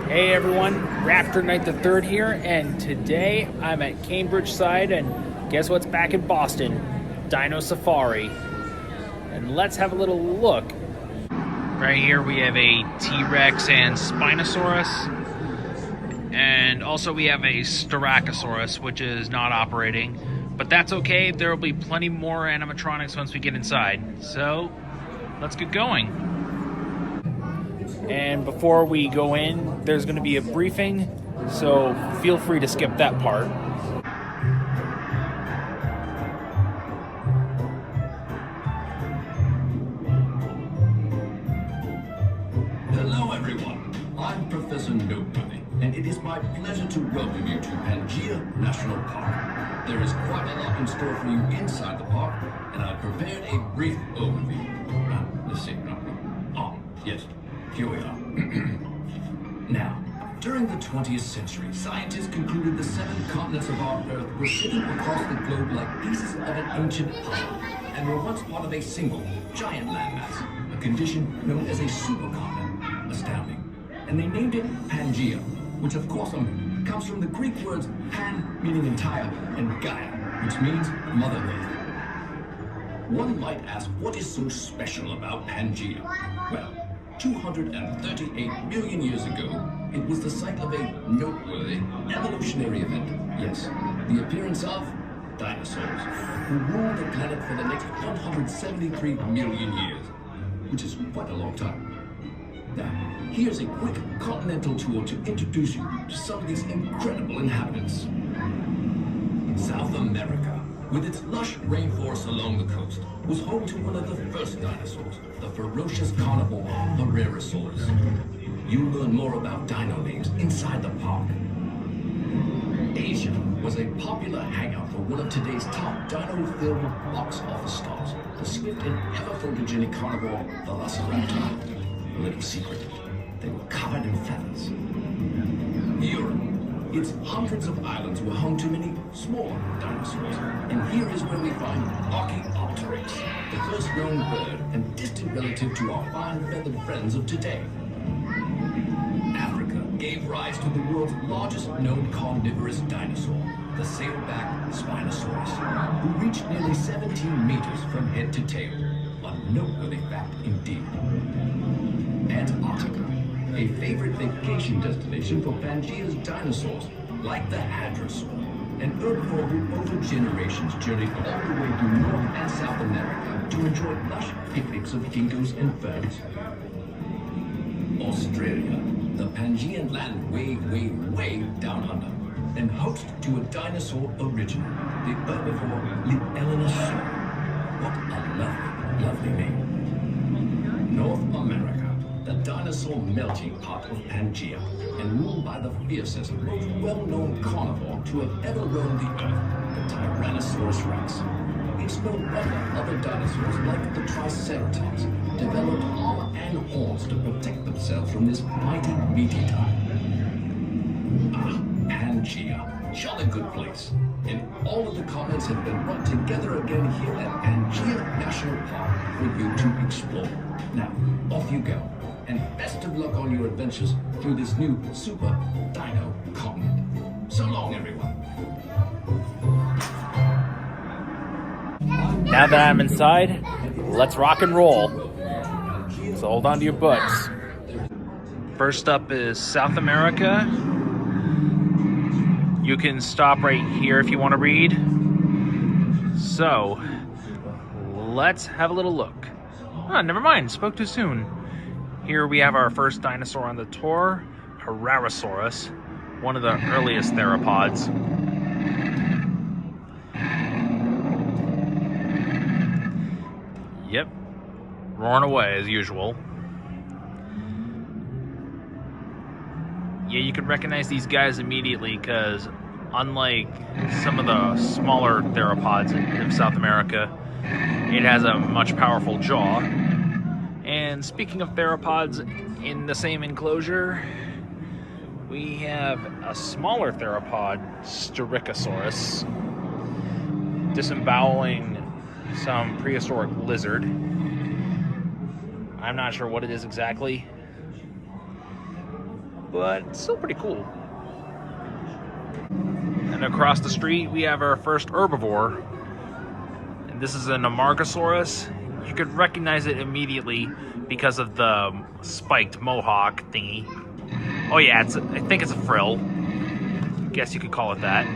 Hey everyone, Raptor Knight the Third here, and today I'm at Cambridgeside, and guess what's back in Boston? Dino Safari. And let's have a little look. Right here we have a T-Rex and Spinosaurus, and also we have a Styracosaurus, which is not operating, but that's okay. There will be plenty more animatronics once we get inside. So let's get going. And before we go in, there's going to be a briefing, so feel free to skip that part. Hello everyone, I'm Professor Noteworthy, and it is my pleasure to welcome you to Pangea National Park. There is quite a lot in store for you inside the park, and I've prepared a brief overview. Let's see. Yes. Here we are. Now, during the 20th century, scientists concluded the 7 continents of our Earth were sitting across the globe like pieces of an ancient puzzle, and were once part of a single, giant landmass, a condition known as a supercontinent. Astounding. And they named it Pangea, which of course comes from the Greek words pan, meaning entire, and Gaia, which means Mother Earth. One might ask, what is so special about Pangea? Well, 238 million years ago, it was the site of a noteworthy evolutionary event. Yes, the appearance of dinosaurs, who ruled the planet for the next 173 million years, which is quite a long time. Now, here's a quick continental tour to introduce you to some of these incredible inhabitants. South America, with its lush rainforests along the coast, was home to one of the first dinosaurs, the ferocious carnivore Herrerasaurus. You'll learn more about dino names inside the park. Asia was a popular hangout for one of today's top dino film box office stars, the swift and ever-photogenic carnivore Velociraptor. A little secret, they were covered in feathers. Europe. Its hundreds of islands were home to many smaller dinosaurs. And here is where we find Archaeopteryx, the first known bird and distant relative to our fine feathered friends of today. Africa gave rise to the world's largest known carnivorous dinosaur, the sailback Spinosaurus, who reached nearly 17 meters from head to tail. A noteworthy fact indeed. Antarctica, a favorite vacation destination for Pangea's dinosaurs, like the hadrosaur. An herbivore who over generations journeyed all the way through North and South America to enjoy lush picnics of dingoes and ferns. Australia, the Pangean land way down under, and host to a dinosaur original, the herbivore Lielenosaurus. What a lovely name. North America, the dinosaur melting pot of Pangea, and ruled by the fiercest, most well-known carnivore to have ever roamed the earth, the Tyrannosaurus rex. It's no wonder other dinosaurs, like the Triceratops, developed armor and horns to protect themselves from this mighty meat-eater. Pangea, jolly good place. And all of the comments have been brought together again here at Pangea National Park for you to explore. Now, off you go. And best of luck on your adventures through this new super dino continent. So long, everyone. Now that I'm inside, let's rock and roll. So hold on to your butts. First up is South America. You can stop right here if you want to read. So, let's have a little look. Oh, never mind, spoke too soon. Here we have our first dinosaur on the tour, Herrerasaurus, one of the earliest theropods. Yep, roaring away as usual. Yeah, you can recognize these guys immediately because unlike some of the smaller theropods in South America, it has a much powerful jaw. And speaking of theropods in the same enclosure, we have a smaller theropod, Styracosaurus, disemboweling some prehistoric lizard. I'm not sure what it is exactly. but it's still pretty cool. And across the street, we have our first herbivore. And this is an Amargasaurus. You could recognize it immediately because of the spiked mohawk thingy. Oh yeah, I think it's a frill. Guess you could call it that.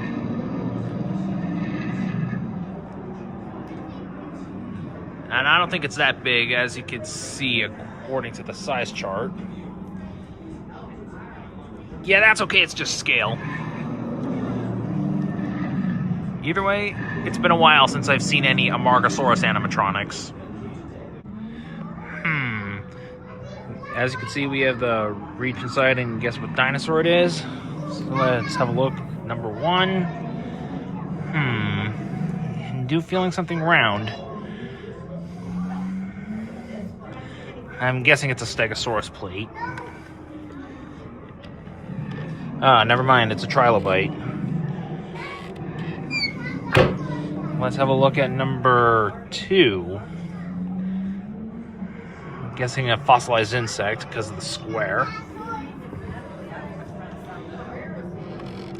And I don't think it's that big, as you can see according to the size chart. Yeah, that's okay, it's just scale. Either way, it's been a while since I've seen any Amargasaurus animatronics. As you can see, we have the reach inside and guess what dinosaur it is. So let's have a look. Number 1. I do feeling something round. I'm guessing it's a Stegosaurus plate. Never mind, it's a trilobite. Let's have a look at number 2. I'm guessing a fossilized insect because of the square.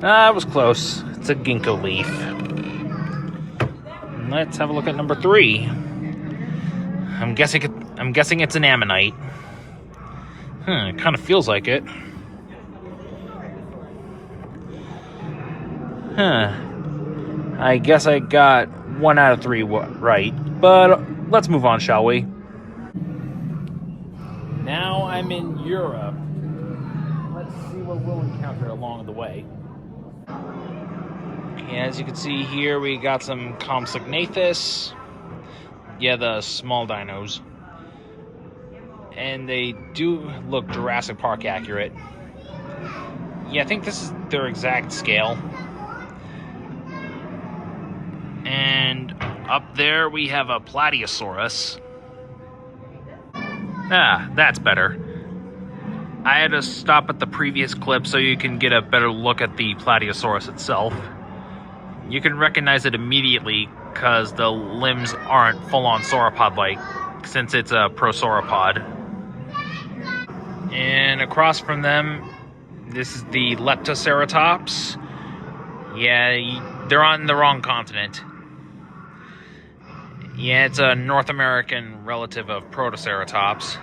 It was close. It's a ginkgo leaf. Let's have a look at number 3. I'm guessing it's an ammonite. It kind of feels like it. I guess I got 1 out of 3 right, but let's move on, shall we? Now I'm in Europe. Let's see what we'll encounter along the way. Okay, as you can see here, we got some Compsognathus. Yeah, the small dinos. And they do look Jurassic Park accurate. Yeah, I think this is their exact scale. And up there we have a Plateosaurus. That's better. I had to stop at the previous clip so you can get a better look at the Plateosaurus itself. You can recognize it immediately because the limbs aren't full-on sauropod-like, since it's a prosauropod. And across from them, this is the Leptoceratops. Yeah, they're on the wrong continent. Yeah, it's a North American relative of Protoceratops.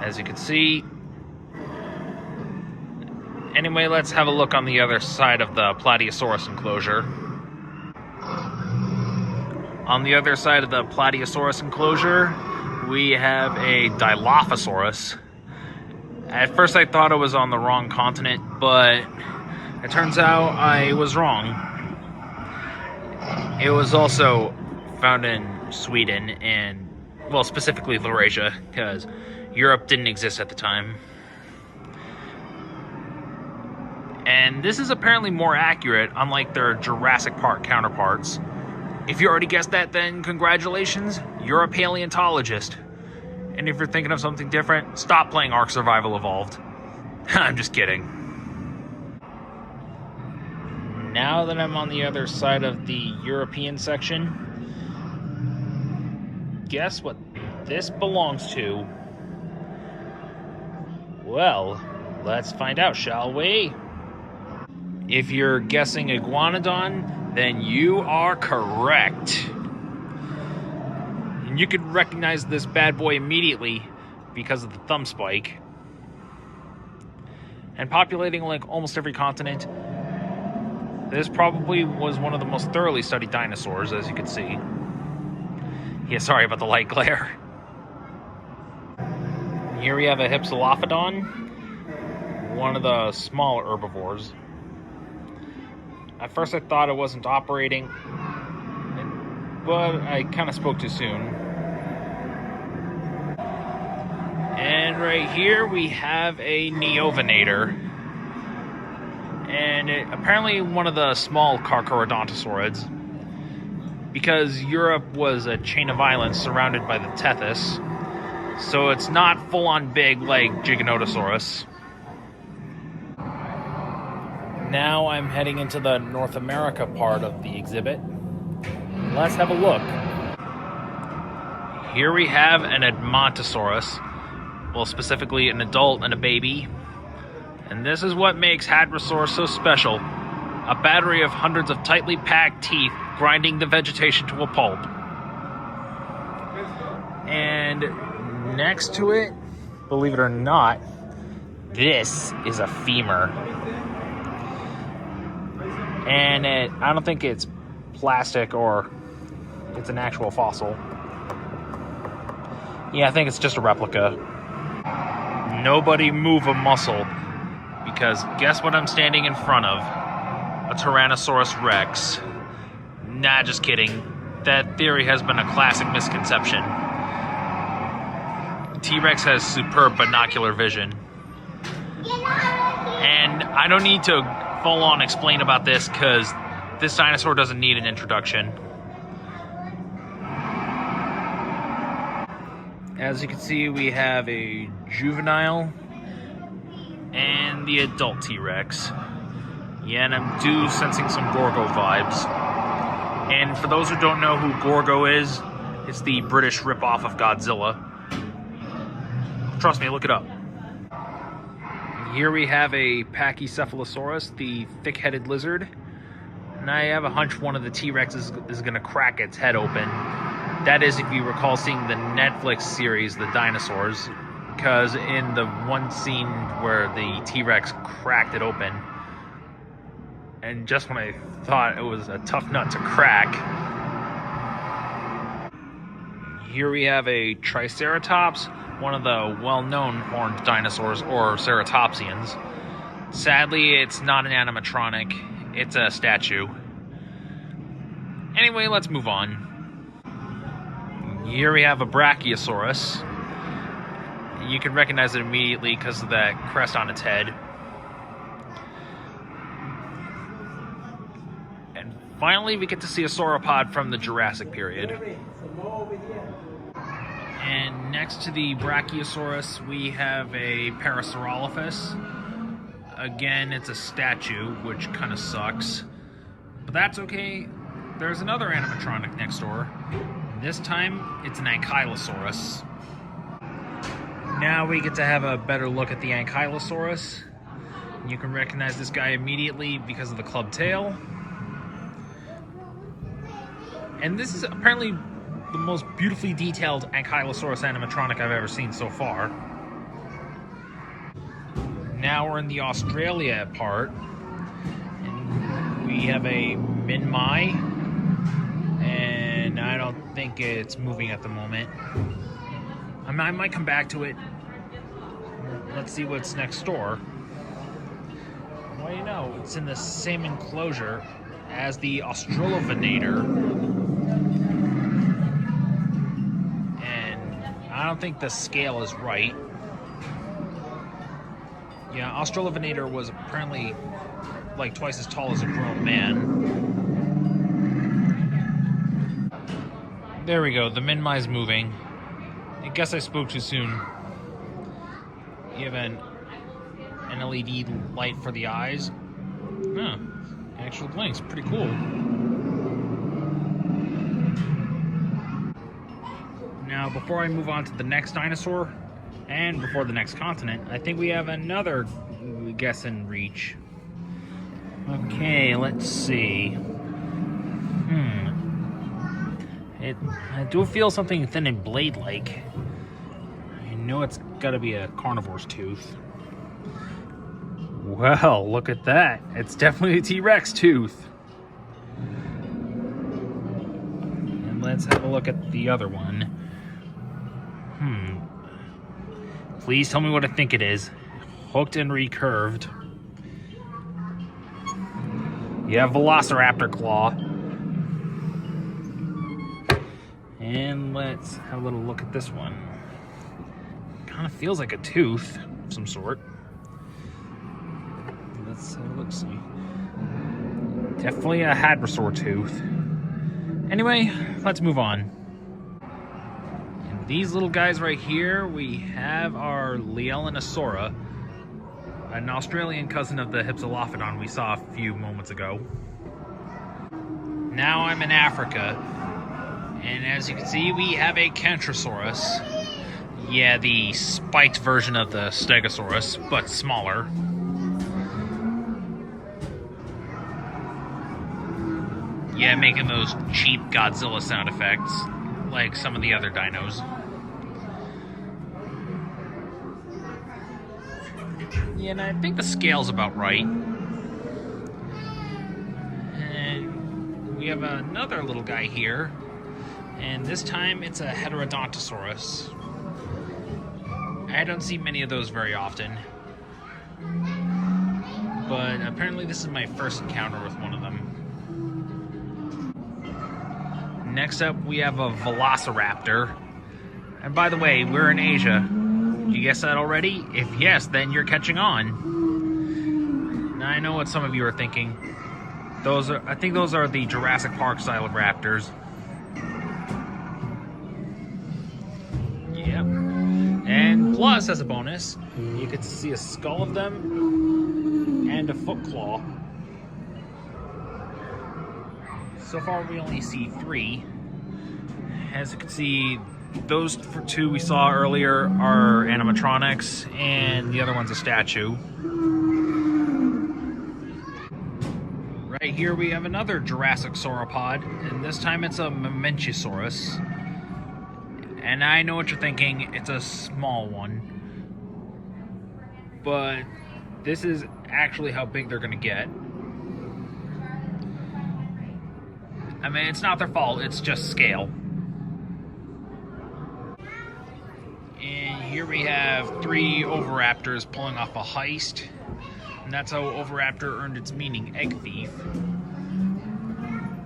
As you can see. Anyway, let's have a look on the other side of the Plateosaurus enclosure. On the other side of the Plateosaurus enclosure, we have a Dilophosaurus. At first I thought it was on the wrong continent, but it turns out I was wrong. It was also found in Sweden and, well, specifically Laurasia, because Europe didn't exist at the time. And this is apparently more accurate, unlike their Jurassic Park counterparts. If you already guessed that, then congratulations, you're a paleontologist. And if you're thinking of something different, stop playing Ark Survival Evolved. I'm just kidding. Now that I'm on the other side of the European section, guess what this belongs to? Well, let's find out, shall we? If you're guessing Iguanodon, then you are correct. And you could recognize this bad boy immediately because of the thumb spike. And populating like almost every continent, this probably was one of the most thoroughly studied dinosaurs, as you can see. Yeah, sorry about the light glare. Here we have a Hypsilophodon, one of the smaller herbivores. At first I thought it wasn't operating, but I kind of spoke too soon. And right here we have a Neovenator. And apparently one of the small Carcharodontosaurids, because Europe was a chain of islands surrounded by the Tethys, so it's not full-on big like Giganotosaurus. Now I'm heading into the North America part of the exhibit. Let's have a look. Here we have an Edmontosaurus, well, specifically an adult and a baby, And this is what makes Hadrosaur so special. A battery of hundreds of tightly packed teeth grinding the vegetation to a pulp. And next to it, believe it or not, this is a femur. And I don't think it's plastic or it's an actual fossil. Yeah, I think it's just a replica. Nobody move a muscle, because guess what I'm standing in front of? A Tyrannosaurus Rex. Nah, just kidding. That theory has been a classic misconception. T-Rex has superb binocular vision. And I don't need to full on explain about this, because this dinosaur doesn't need an introduction. As you can see, we have a juvenile and the adult T-Rex. Yeah, and I'm sensing some Gorgo vibes. And for those who don't know who Gorgo is, it's the British ripoff of Godzilla. Trust me, look it up. Here we have a Pachycephalosaurus, the thick-headed lizard. And I have a hunch one of the T-Rexes is going to crack its head open. That is, if you recall seeing the Netflix series, The Dinosaurs, because in the one scene where the T-Rex cracked it open, and just when I thought it was a tough nut to crack, here we have a Triceratops, one of the well-known horned dinosaurs, or ceratopsians. Sadly, it's not an animatronic, it's a statue. Anyway, let's move on. Here we have a Brachiosaurus. You can recognize it immediately because of that crest on its head. And finally, we get to see a sauropod from the Jurassic period. And next to the Brachiosaurus, we have a Parasaurolophus. Again, it's a statue, which kind of sucks. But that's okay. There's another animatronic next door. This time, it's an Ankylosaurus. Now we get to have a better look at the Ankylosaurus. You can recognize this guy immediately because of the club tail. And this is apparently the most beautifully detailed Ankylosaurus animatronic I've ever seen so far. Now we're in the Australia part. And we have a Minmi. And I don't think it's moving at the moment. I might come back to it. Let's see what's next door. Well, you know, it's in the same enclosure as the Australovenator. And I don't think the scale is right. Yeah, Australovenator was apparently like twice as tall as a grown man. There we go, the Minmi's moving. I guess I spoke too soon. You have an LED light for the eyes. Huh, it actually blinks, pretty cool. Now, before I move on to the next dinosaur, and before the next continent, I think we have another guess and reach. Okay, let's see. I do feel something thin and blade-like. I know it's got to be a carnivore's tooth. Well, look at that. It's definitely a T-Rex tooth. And let's have a look at the other one. Please tell me what I think it is. Hooked and recurved. You have Velociraptor claw. And let's have a little look at this one. Kind of feels like a tooth of some sort. Let's have a look-see. Definitely a hadrosaur tooth. Anyway, let's move on. And these little guys right here, we have our Lielinosaura, an Australian cousin of the Hypsilophodon we saw a few moments ago. Now I'm in Africa. And as you can see, we have a Kentrosaurus. Yeah, the spiked version of the Stegosaurus, but smaller. Yeah, making those cheap Godzilla sound effects, like some of the other dinos. Yeah, and I think the scale's about right. And we have another little guy here, and this time it's a Heterodontosaurus. I don't see many of those very often, but apparently this is my first encounter with one of them. Next up, we have a Velociraptor. And by the way, we're in Asia. Did you guess that already? If yes, then you're catching on. Now, I know what some of you are thinking. I think those are the Jurassic Park style of raptors. Yep. And plus, as a bonus, you get to see a skull of them and a foot claw. So far, we only see 3. As you can see, those two we saw earlier are animatronics, and the other one's a statue. Right here we have another Jurassic sauropod, and this time it's a Mamenchisaurus. And I know what you're thinking, it's a small one. But this is actually how big they're gonna get. I mean, it's not their fault, it's just scale. And here we have 3 oviraptors pulling off a heist. And that's how oviraptor earned its meaning, egg thief.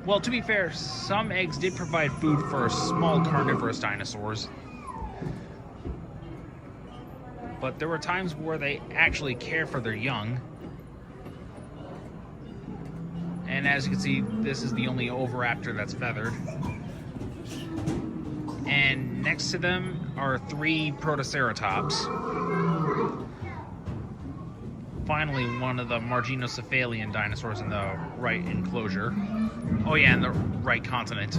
Well, to be fair, some eggs did provide food for small carnivorous dinosaurs. But there were times where they actually cared for their young. And as you can see, this is the only oviraptor that's feathered. And next to them are 3 protoceratops. Finally, one of the marginocephalian dinosaurs in the right enclosure. Oh yeah, in the right continent.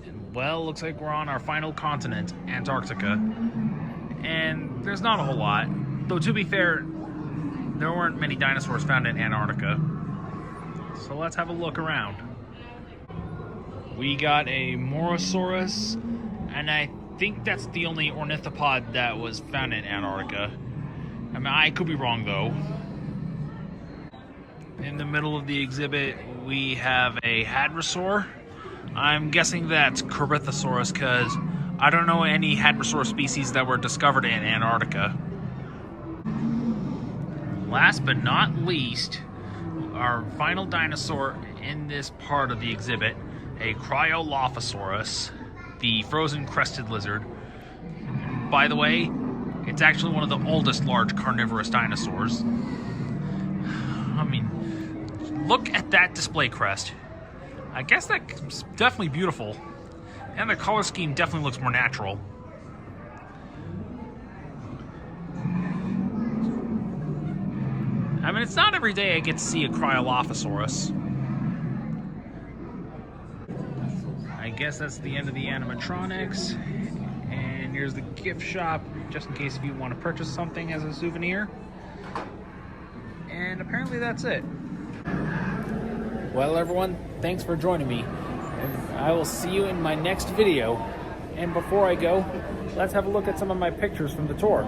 And well, looks like we're on our final continent, Antarctica. And there's not a whole lot. Though to be fair, there weren't many dinosaurs found in Antarctica. So let's have a look around. We got a Morosaurus, and I think that's the only ornithopod that was found in Antarctica. I mean, I could be wrong though. In the middle of the exhibit, we have a Hadrosaur. I'm guessing that's Corythosaurus because I don't know any Hadrosaur species that were discovered in Antarctica. Last but not least, our final dinosaur in this part of the exhibit, a Cryolophosaurus, the frozen crested lizard. By the way, it's actually one of the oldest large carnivorous dinosaurs. I mean, look at that display crest. I guess that's definitely beautiful. And the color scheme definitely looks more natural. I mean, it's not every day I get to see a Cryolophosaurus. I guess that's the end of the animatronics. And here's the gift shop, just in case if you want to purchase something as a souvenir. And apparently that's it. Well, everyone, thanks for joining me. And I will see you in my next video. And before I go, let's have a look at some of my pictures from the tour.